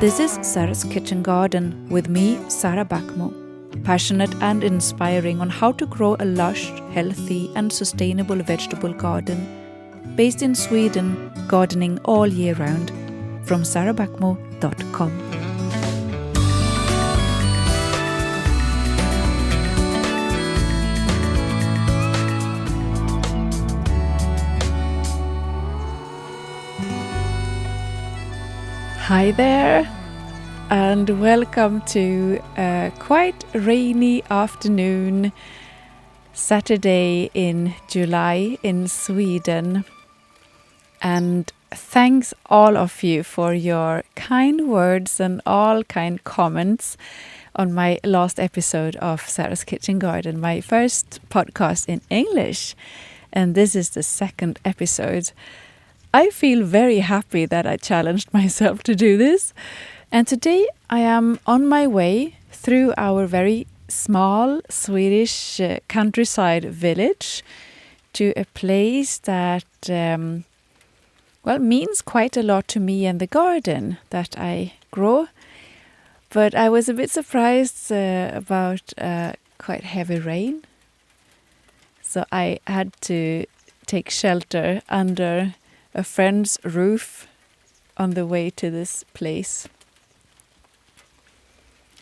This is Sara's Kitchen Garden with me, Sara Bäckmo, passionate and inspiring on how to grow a lush, healthy and sustainable vegetable garden. Based in Sweden, gardening all year round, from sarabäckmo.com. Hi there, and welcome to a quite rainy afternoon, Saturday in July in Sweden. And thanks all of you for your kind words and all kind comments on my last episode of Sara's Kitchen Garden, my first podcast in English. And this is the second episode. I feel very happy that I challenged myself to do this. And today I am on my way through our very small Swedish countryside village to a place that means quite a lot to me and the garden that I grow. But I was a bit surprised about quite heavy rain. So I had to take shelter under a friend's roof on the way to this place.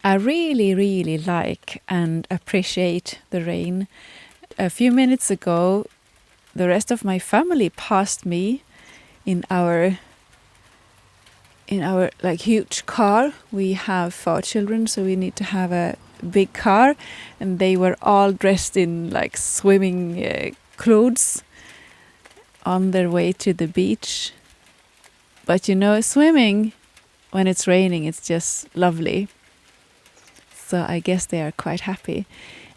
I really like and appreciate the rain. A few minutes ago, the rest of my family passed me in our huge car. We have 4 children, so we need to have a big car, and they were all dressed in like swimming clothes on their way to the beach. But you know, swimming when it's raining, it's just lovely. So I guess they are quite happy.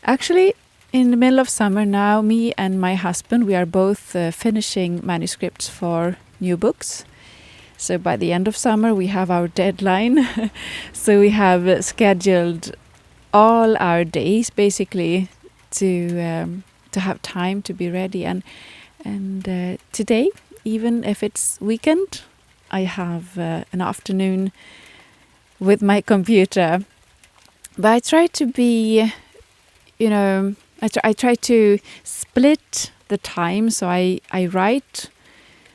Actually, in the middle of summer now, me and my husband, we are both finishing manuscripts for new books. So by the end of summer, we have our deadline. So we have scheduled all our days basically to have time to be ready. And today, even if it's weekend, I have an afternoon with my computer. But I try to be, I try to split the time. So I write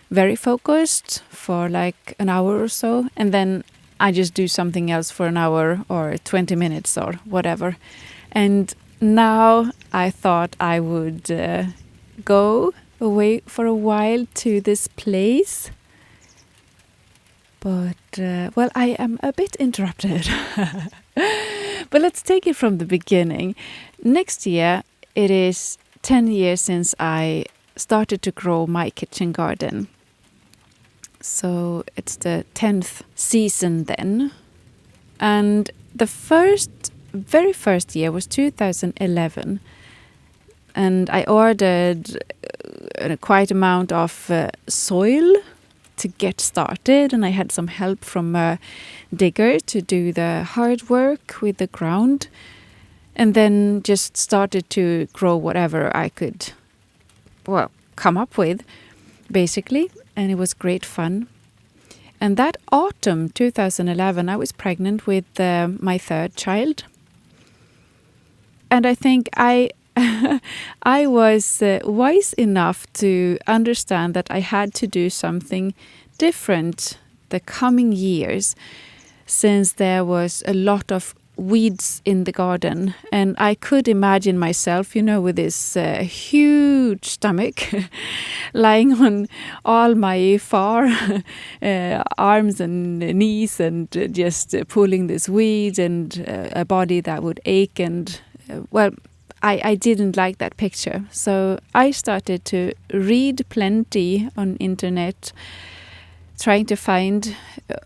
very focused for like an hour or so. And then I just do something else for an hour or 20 minutes or whatever. And now I thought I would go away for a while to this place, but I am a bit interrupted. But let's take it from the beginning. Next year it is 10 years since I started to grow my kitchen garden, so it's the 10th season then. And the very first year was 2011, and I ordered quite amount of soil to get started, and I had some help from a digger to do the hard work with the ground, and then just started to grow whatever I could come up with basically, and it was great fun. And that autumn 2011 I was pregnant with my third child, and I think I was wise enough to understand that I had to do something different the coming years, since there was a lot of weeds in the garden. And I could imagine myself, with this huge stomach lying on all my 4 arms and knees and just pulling this weed, and a body that would ache. And I didn't like that picture. So I started to read plenty on internet, trying to find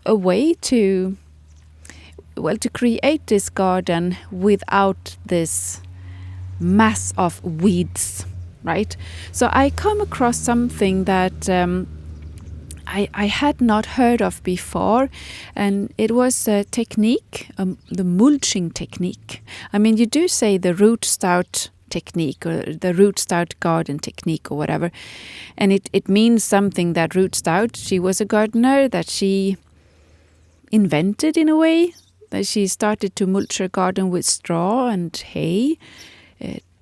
a way to create this garden without this mass of weeds, right? So I come across something that I had not heard of before, and it was a technique, the mulching technique. I mean, you do say the root stout technique or the root stout garden technique or whatever, and it means something that root stout, she was a gardener, that she invented in a way. That she started to mulch her garden with straw and hay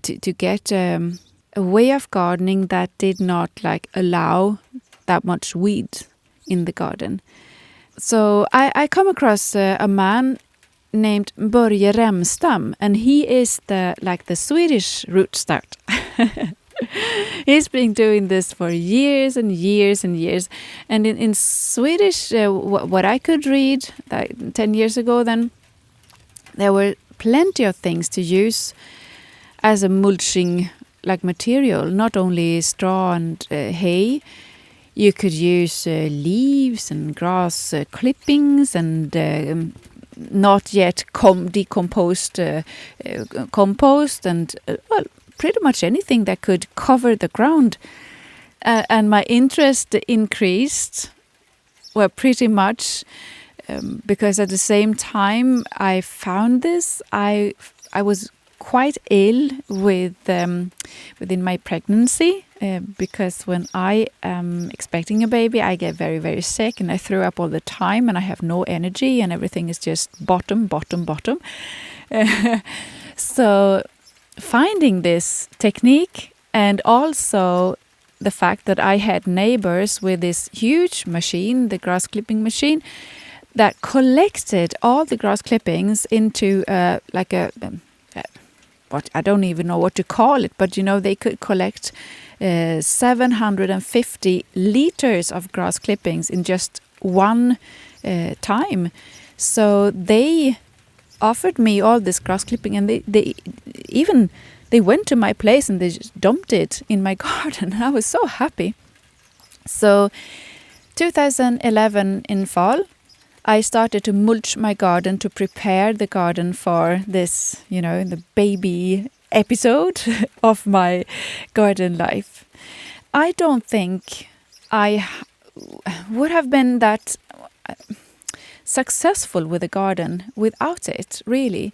to get a way of gardening that did not allow that much weed in the garden. So I come across a man named Börje Remstam, and he is the Swedish root stout. He's been doing this for years and years and years. And in Swedish, what I could read 10 years ago, then there were plenty of things to use as a mulching material, not only straw and hay. You could use leaves and grass clippings and not yet decomposed compost and pretty much anything that could cover the ground. And my interest increased, pretty much because at the same time I found this, I was quite ill within my pregnancy because when I am expecting a baby, I get very, very sick and I throw up all the time and I have no energy and everything is just bottom. So finding this technique, and also the fact that I had neighbors with this huge machine, the grass clipping machine, that collected all the grass clippings into what I don't even know what to call it, but they could collect 750 liters of grass clippings in just one time. So they offered me all this grass clipping, and they went to my place and they just dumped it in my garden. I was so happy. So 2011 in fall, I started to mulch my garden to prepare the garden for this, the baby episode of my garden life. I don't think I would have been that successful with the garden without it, really,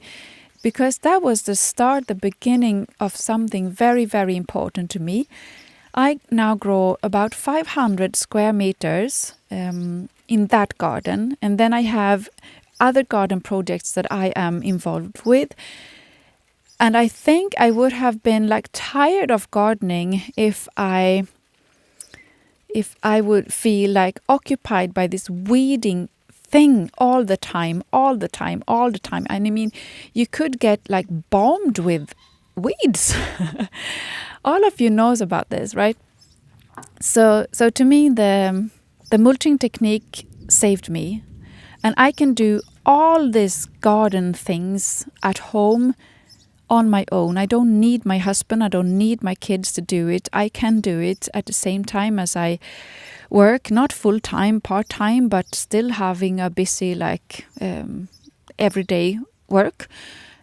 because that was the beginning of something very, very important to me. I now grow about 500 square meters in that garden, and then I have other garden projects that I am involved with. And I think I would have been tired of gardening if I would feel occupied by this weeding thing all the time. And I mean, you could get bombed with weeds. All of you knows about this, right? So to me, the mulching technique saved me, and I can do all these garden things at home on my own. I don't need my husband. I don't need my kids to do it. I can do it at the same time as I work, not full time, part time, but still having a busy everyday work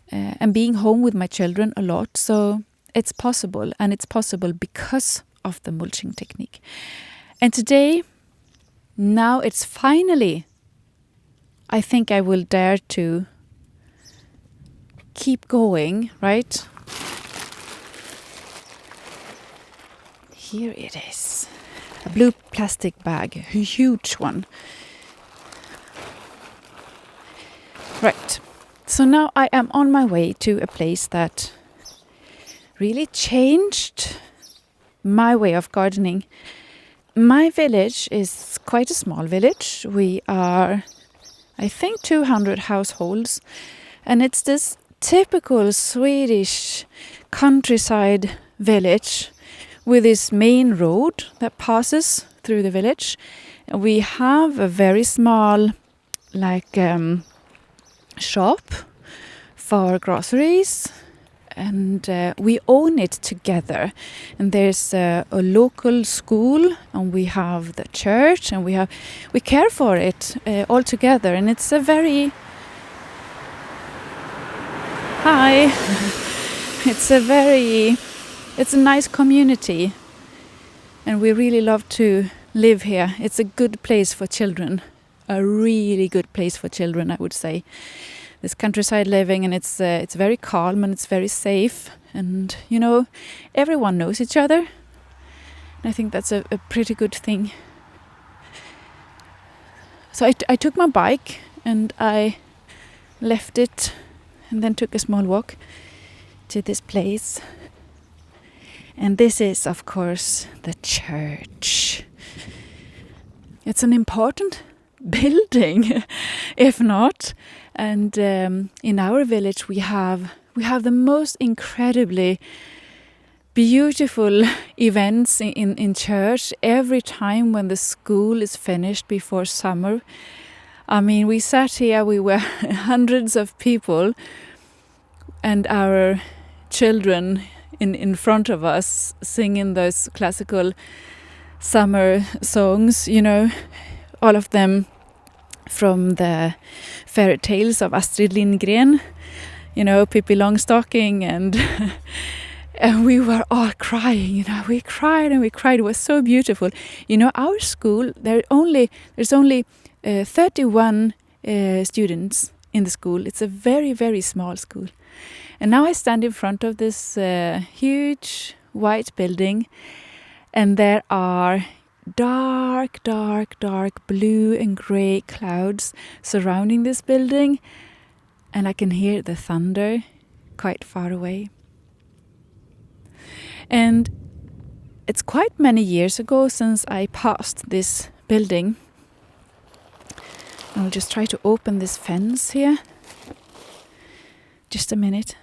and being home with my children a lot. So it's possible, and it's possible because of the mulching technique. And today, now it's finally, I think I will dare to keep going, right? Here it is. A blue plastic bag, a huge one. Right. So now I am on my way to a place that really changed my way of gardening. My village is quite a small village. We are, I think, 200 households. And it's this typical Swedish countryside village with this main road that passes through the village. We have a very small shop for groceries, and we own it together. And there's a local school, and we have the church, and we care for it all together. And it's a very it's a nice community, and we really love to live here. It's a good place for children, a really good place for children, I would say. This countryside living, and it's very calm and it's very safe, and everyone knows each other. And I think that's a pretty good thing. So I took my bike and I left it and then took a small walk to this place. And this is, of course, the church. It's an important building, if not. And in our village, we have the most incredibly beautiful events in church every time when the school is finished before summer. I mean, we sat here, we were hundreds of people, and our children in front of us singing those classical summer songs, you know, all of them from the fairy tales of Astrid Lindgren, you know, Pippi Longstocking, and and we were all crying, you know, we cried and we cried. It was so beautiful. You know, our school, there's only 31 students in the school. It's a very, very small school. And now I stand in front of this huge white building, and there are dark blue and grey clouds surrounding this building, and I can hear the thunder quite far away. And it's quite many years ago since I passed this building. I'll just try to open this fence here. Just a minute.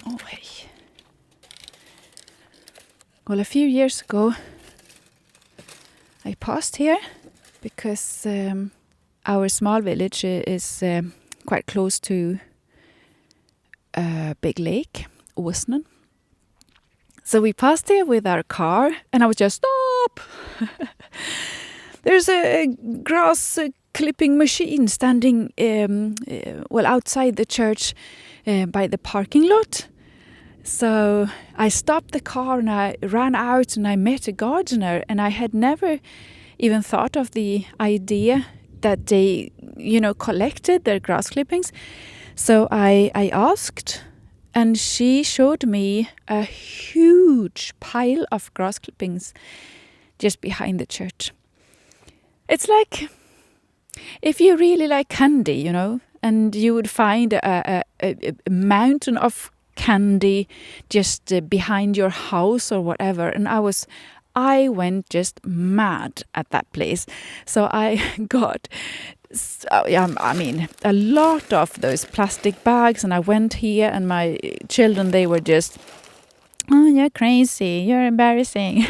Oh, hey. Well, a few years ago, I passed here because our small village is quite close to a big lake, Åsnen. So we passed here with our car, and I was just, stop! There's a grass clipping machine standing outside the church by the parking lot. So I stopped the car and I ran out and I met a gardener, and I had never even thought of the idea that they, you know, collected their grass clippings. So I asked, and she showed me a huge pile of grass clippings just behind the church. It's like if you really like candy, you know, and you would find a mountain of candy just behind your house or whatever. And I went just mad at that place. So I got, a lot of those plastic bags, and I went here, and my children, they were just, oh, you're crazy, you're embarrassing.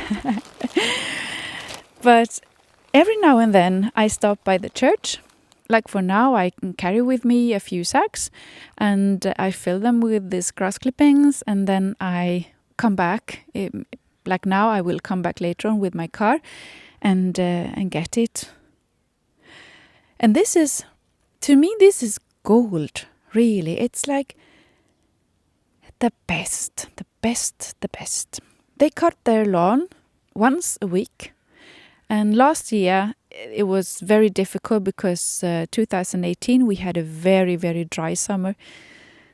But every now and then I stop by the church. Like for now, I can carry with me a few sacks, and I fill them with these grass clippings, and then I come back. Like now, I will come back later on with my car and get it. And this is, to me, this is gold, really. It's like the best. They cut their lawn once a week. And last year, it was very difficult because 2018, we had a very, very dry summer.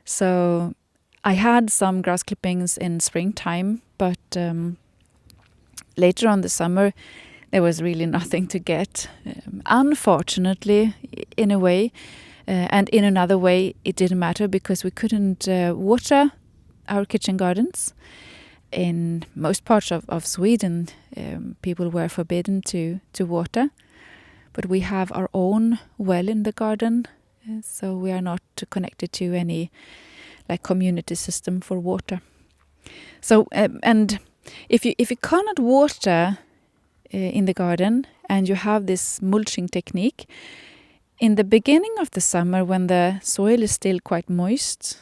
So I had some grass clippings in springtime, but later on the summer, there was really nothing to get. Unfortunately, in a way, and in another way, it didn't matter because we couldn't water our kitchen gardens. In most parts of Sweden, people were forbidden to water. But we have our own well in the garden, so we are not connected to any like community system for water. So and if you cannot water in the garden and you have this mulching technique, in the beginning of the summer when the soil is still quite moist,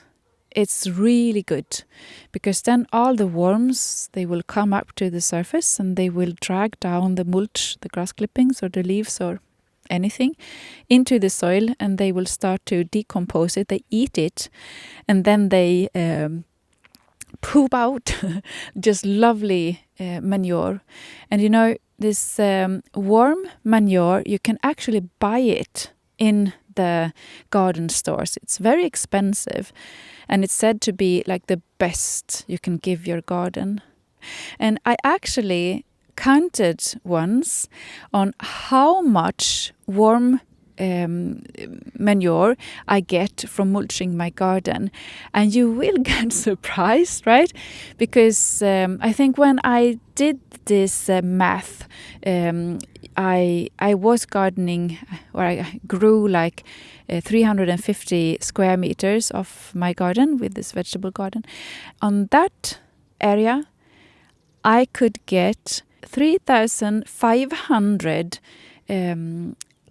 it's really good because then all the worms, they will come up to the surface and they will drag down the mulch, the grass clippings or the leaves or anything into the soil, and they will start to decompose it. They eat it, and then they poop out just lovely manure. And you know, this worm manure, you can actually buy it in the garden stores. It's very expensive, and it's said to be like the best you can give your garden. And I actually counted once on how much worm manure I get from mulching my garden, and you will get surprised, right? Because I think when I did this math, I was gardening, or I grew like 350 square meters of my garden with this vegetable garden. On that area, I could get 3,500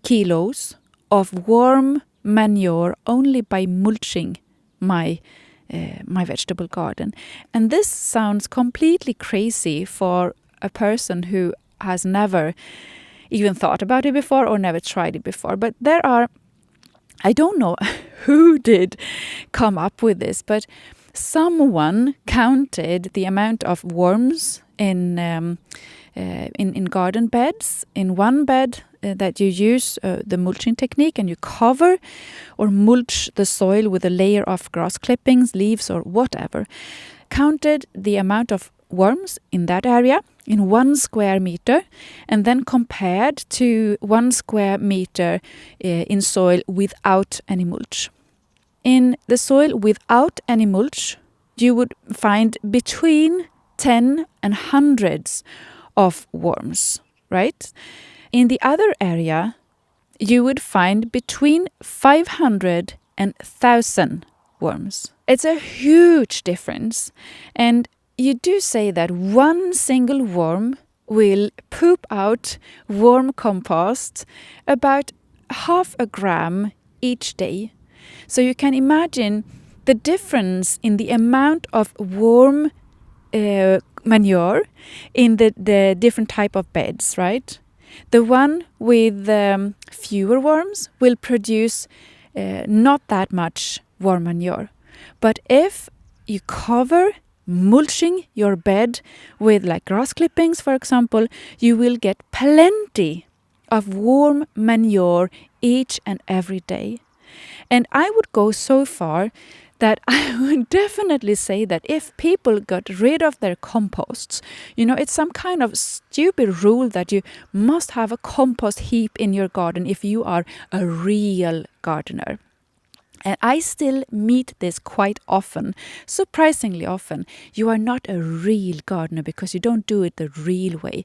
kilos of worm manure only by mulching my vegetable garden. And this sounds completely crazy for a person who has never even thought about it before or never tried it before. But I don't know who did come up with this, but someone counted the amount of worms in garden beds. In one bed that you use the mulching technique, and you cover or mulch the soil with a layer of grass clippings, leaves, or whatever, counted the amount of worms in that area in 1 square meter, and then compared to 1 square meter in soil without any mulch. In the soil without any mulch, you would find between 10 and hundreds of worms, right? In the other area, you would find between 500 and 1,000 worms. It's a huge difference. And you do say that one single worm will poop out worm compost about 0.5 gram each day. So you can imagine the difference in the amount of worm manure in the different type of beds, right? The one with fewer worms will produce not that much worm manure. But if you cover mulching your bed with like grass clippings, for example, you will get plenty of worm manure each and every day. And I would go so far that I would definitely say that if people got rid of their composts, it's some kind of stupid rule that you must have a compost heap in your garden if you are a real gardener. And I still meet this quite often, surprisingly often. You are not a real gardener because you don't do it the real way.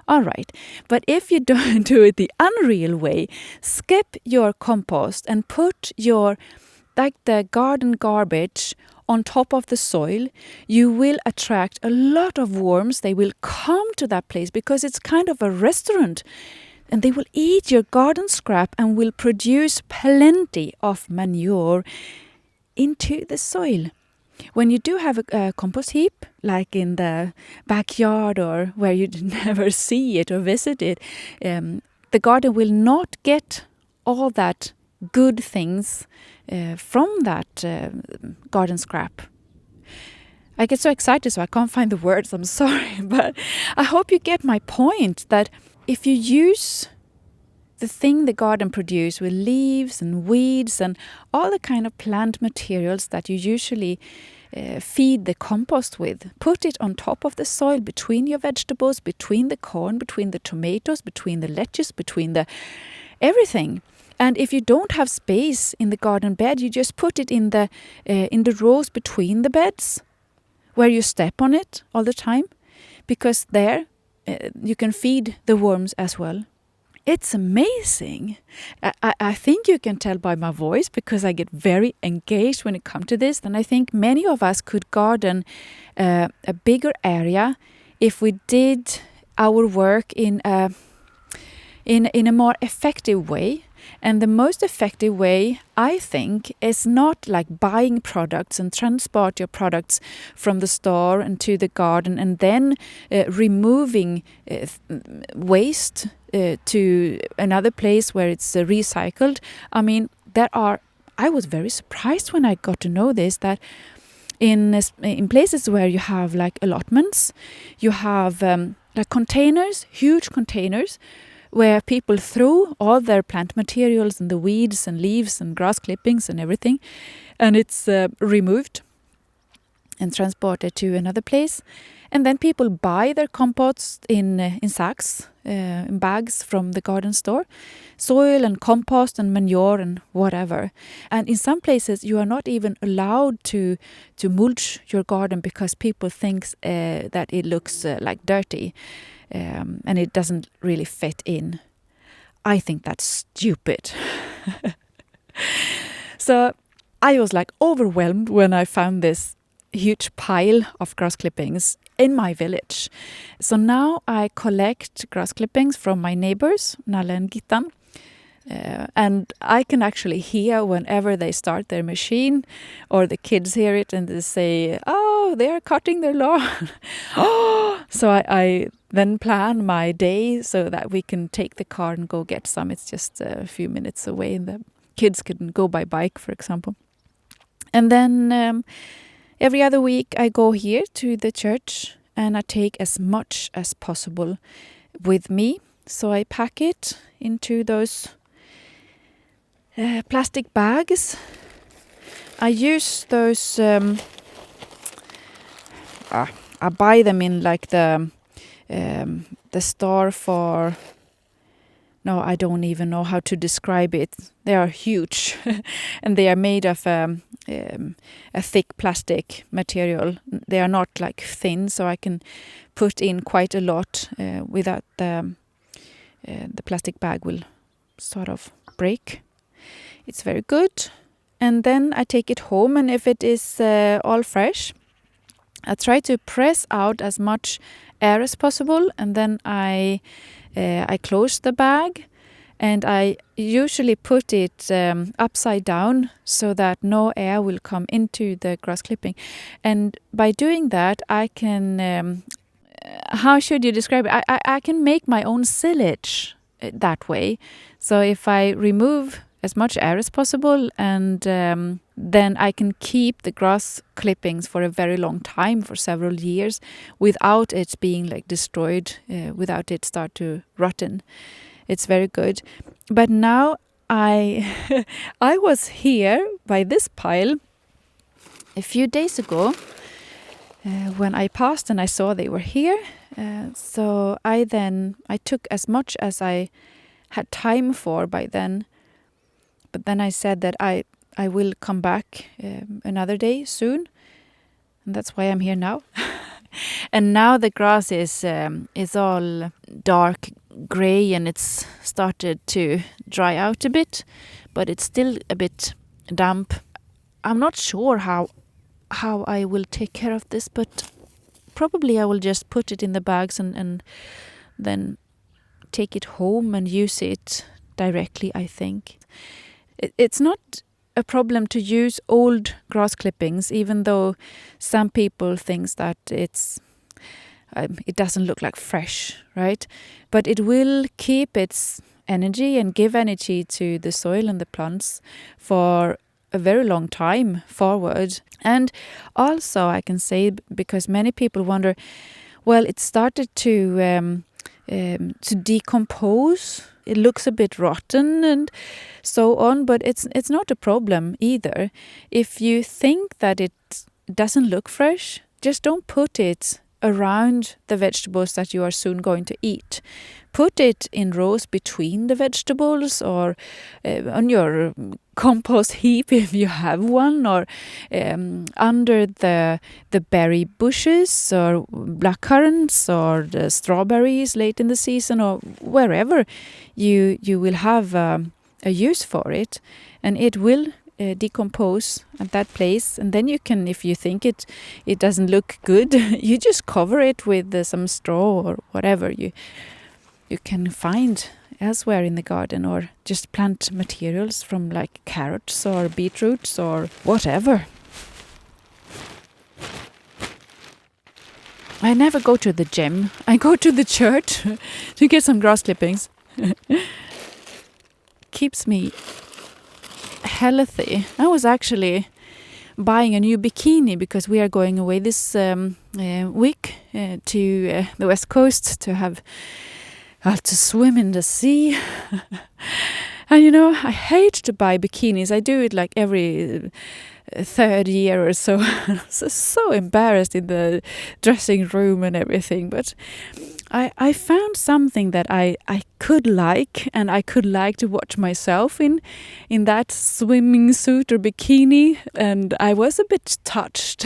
All right, but if you don't do it the unreal way, skip your compost and put the garden garbage on top of the soil. You will attract a lot of worms. They will come to that place because it's kind of a restaurant. And they will eat your garden scrap and will produce plenty of manure into the soil. When you do have a compost heap, like in the backyard or where you never see it or visit it, the garden will not get all that good things from that garden scrap. I get so excited, so I can't find the words. I'm sorry, but I hope you get my point that if you use the thing the garden produces with leaves and weeds and all the kind of plant materials that you usually feed the compost with, put it on top of the soil between your vegetables, between the corn, between the tomatoes, between the lettuce, between the everything. And if you don't have space in the garden bed, you just put it in the rows between the beds where you step on it all the time, because there you can feed the worms as well. It's amazing. I think you can tell by my voice because I get very engaged when it comes to this. And I think many of us could garden a bigger area if we did our work in a more effective way. And the most effective way, I think, is not like buying products and transport your products from the store and to the garden and then removing waste to another place where it's recycled. I mean, I was very surprised when I got to know this, that in places where you have like allotments, you have like containers, huge containers, where people throw all their plant materials and the weeds and leaves and grass clippings and everything, and it's removed. and transport it to another place. And then people buy their compost in sacks, in bags from the garden store, soil and compost and manure and whatever. And in some places you are not even allowed to mulch your garden because people think that it looks like dirty and it doesn't really fit in. I think that's stupid. So I was like overwhelmed when I found this huge pile of grass clippings in my village. So now I collect grass clippings from my neighbors, Nalle and Gittan. And I can actually hear whenever they start their machine or the kids hear it and they say, oh, they are cutting their lawn. So I then plan my day so that we can take the car and go get some. It's just a few minutes away and the kids can go by bike, for example. And then every other week I go here to the church and I take as much as possible with me. So I pack it into those plastic bags. I use those, I buy them in like the store for, no, I don't even know how to describe it. They are huge and they are made of a thick plastic material. They are not like thin, so I can put in quite a lot without the plastic bag will sort of break. It's very good. And then I take it home, and if it is all fresh, I try to press out as much air as possible, and then I close the bag, and I usually put it upside down so that no air will come into the grass clipping. And by doing that, I can, how should you describe it? I can make my own silage that way. So if I remove as much air as possible, and then I can keep the grass clippings for a very long time, for several years, without it being like destroyed, without it start to rotten. It's very good. But now I was here by this pile a few days ago when I passed and I saw they were here. So I took as much as I had time for by then. But then I said that I will come back another day soon, and that's why I'm here now. And now the grass is all dark gray and it's started to dry out a bit, but it's still a bit damp. I'm not sure how I will take care of this, but probably I will just put it in the bags and then take it home and use it directly, I think. It's not a problem to use old grass clippings, even though some people think that it doesn't look like fresh, right? But it will keep its energy and give energy to the soil and the plants for a very long time forward. And also I can say, because many people wonder, well, it started to decompose. It looks a bit rotten and so on, but it's not a problem either. If you think that it doesn't look fresh, just don't put it around the vegetables that you are soon going to eat. Put it in rows between the vegetables, or on your compost heap if you have one, or under the berry bushes or blackcurrants or the strawberries late in the season, or wherever you will have a use for it, and it will decompose at that place. And then you can, if you think it doesn't look good, you just cover it with some straw or whatever you can find elsewhere in the garden, or just plant materials from like carrots or beetroots or whatever. I never go to the gym. I go to the church to get some grass clippings. Keeps me healthy. I was actually buying a new bikini because we are going away this week to the west coast to swim in the sea. And I hate to buy bikinis. I do it like every third year or so. So embarrassed in the dressing room and everything. But I found something that I could like, and I could like to watch myself in that swimming suit or bikini. And I was a bit touched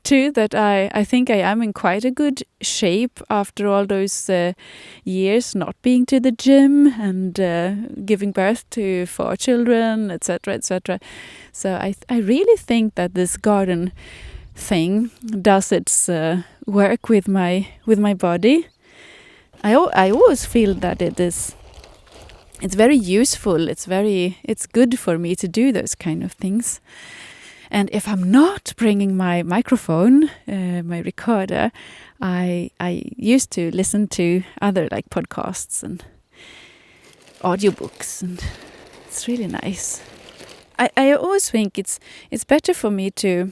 too that I think I am in quite a good shape after all those years not being to the gym and giving birth to 4 children, etc., etc. So I really think that this garden thing does its work with my body. I always feel that it's very useful. It's good for me to do those kind of things. And if I'm not bringing my microphone, my recorder, I used to listen to other like podcasts and audiobooks, and it's really nice. I always think it's better for me to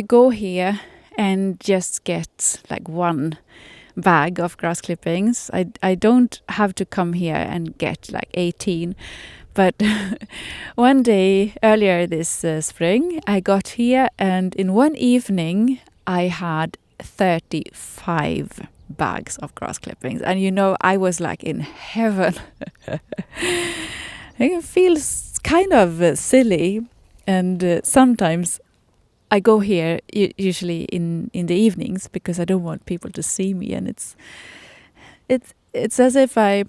go here and just get like one bag of grass clippings. I don't have to come here and get like 18. But one day earlier this spring, I got here, and in one evening I had 35 bags of grass clippings. And I was like in heaven. It feels kind of silly, and sometimes I go here usually in the evenings because I don't want people to see me, and it's as if I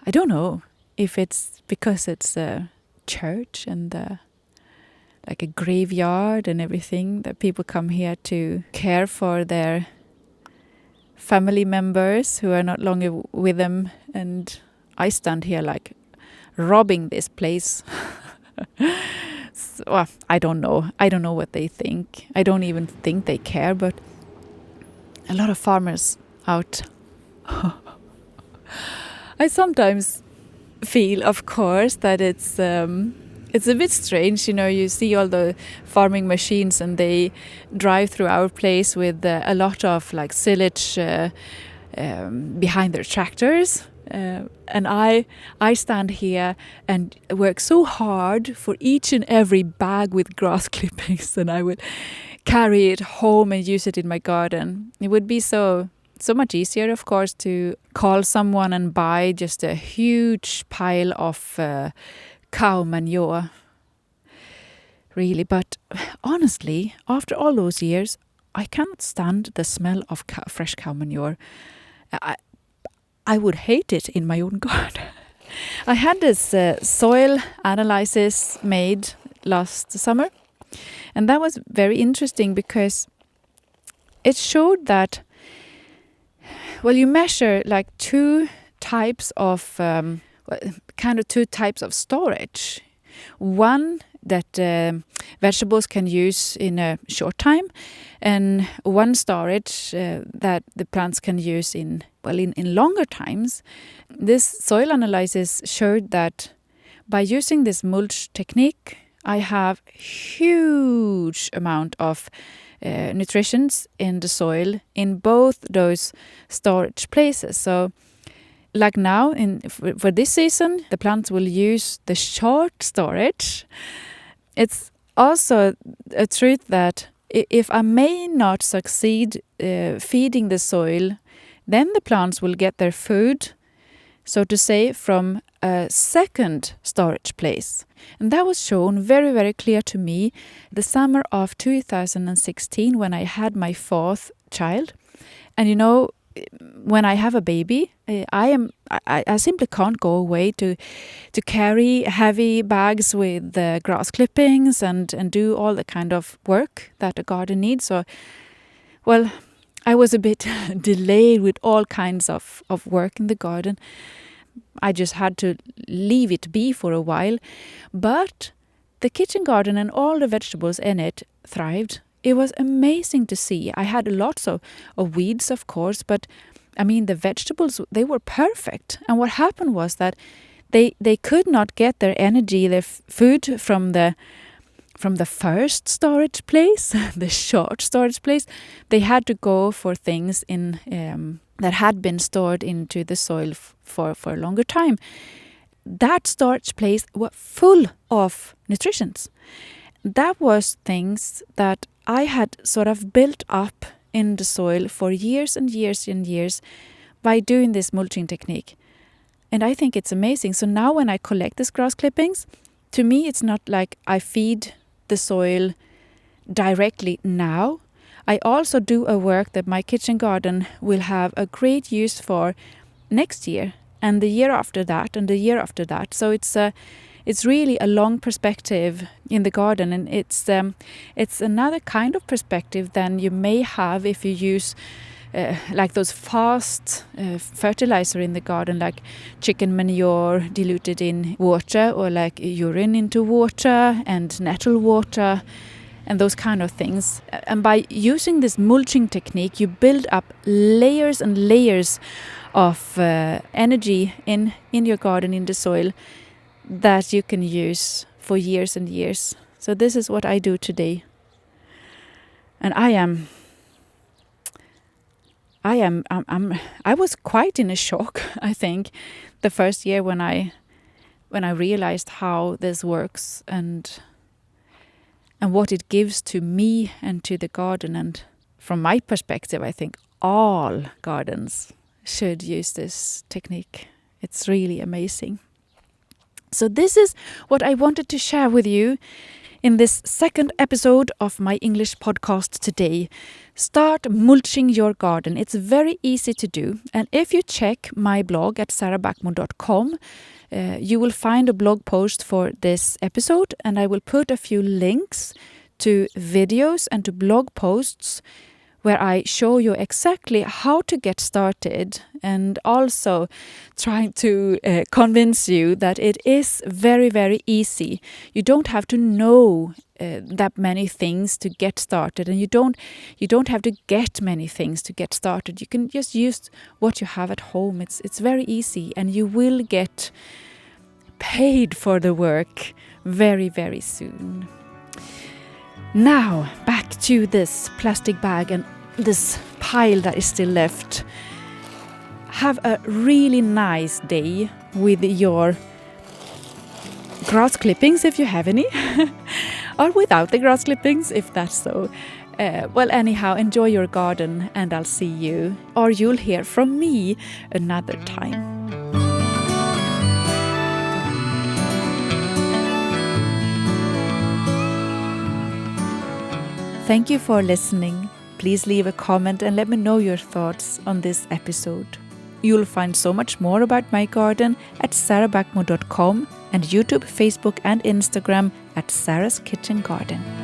don't know if it's because it's a church and like a graveyard and everything, that people come here to care for their family members who are not longer with them, and I stand here like robbing this place. Well, I don't know. I don't know what they think. I don't even think they care, but a lot of farmers out. I sometimes feel, of course, that it's a bit strange. You see all the farming machines, and they drive through our place with a lot of like silage behind their tractors. And I stand here and work so hard for each and every bag with grass clippings, and I would carry it home and use it in my garden. It would be so much easier, of course, to call someone and buy just a huge pile of cow manure. Really, but honestly, after all those years, I cannot stand the smell of fresh cow manure. I would hate it in my own garden. I had this soil analysis made last summer, and that was very interesting because it showed that, well, you measure like two types of storage. One that vegetables can use in a short time, and one storage that the plants can use in longer times. This soil analysis showed that by using this mulch technique, I have huge amount of nutrients in the soil in both those storage places. So like now for this season, the plants will use the short storage. It's also a truth that if I may not succeed feeding the soil, then the plants will get their food, so to say, from a second storage place. And that was shown very, very clear to me the summer of 2016 when I had my 4th child. And when I have a baby, I simply can't go away to carry heavy bags with grass clippings and do all the kind of work that a garden needs. So, well, I was a bit delayed with all kinds of work in the garden. I just had to leave it be for a while. But the kitchen garden and all the vegetables in it thrived. It was amazing to see. I had lots of weeds, of course, but I mean, the vegetables, they were perfect. And what happened was that they could not get their energy, their food from the first storage place, the short storage place. They had to go for things in that had been stored into the soil for a longer time. that storage place were full of nutrients. That was things that I had sort of built up in the soil for years and years and years by doing this mulching technique. And I think it's amazing. So now when I collect these grass clippings, to me it's not like I feed the soil directly now. I also do a work that my kitchen garden will have a great use for next year and the year after that and the year after that. So it's really a long perspective in the garden, and it's another kind of perspective than you may have if you use like those fast fertilizer in the garden, like chicken manure diluted in water, or like urine into water and nettle water and those kind of things. And by using this mulching technique, you build up layers and layers of energy in your garden, in the soil, that you can use for years and years. So this is what I do today. And I was quite in a shock, I think, the first year when I realized how this works and what it gives to me and to the garden. And from my perspective, I think all gardens should use this technique. It's really amazing. So this is what I wanted to share with you in this second episode of my English podcast today. Start mulching your garden. It's very easy to do. And if you check my blog at sarabäckmo.com, you will find a blog post for this episode, and I will put a few links to videos and to blog posts where I show you exactly how to get started, and also trying to convince you that it is very, very easy. You don't have to know that many things to get started, and you don't have to get many things to get started. You can just use what you have at home. It's very easy, and you will get paid for the work very, very soon. Now, back to this plastic bag and this pile that is still left. Have a really nice day with your grass clippings, if you have any, or without the grass clippings, if that's so. Well, anyhow, enjoy your garden, and I'll see you, or you'll hear from me another time. Thank you for listening. Please leave a comment and let me know your thoughts on this episode. You'll find so much more about my garden at sarabäckmo.com and YouTube, Facebook and Instagram at Sarah's Kitchen Garden.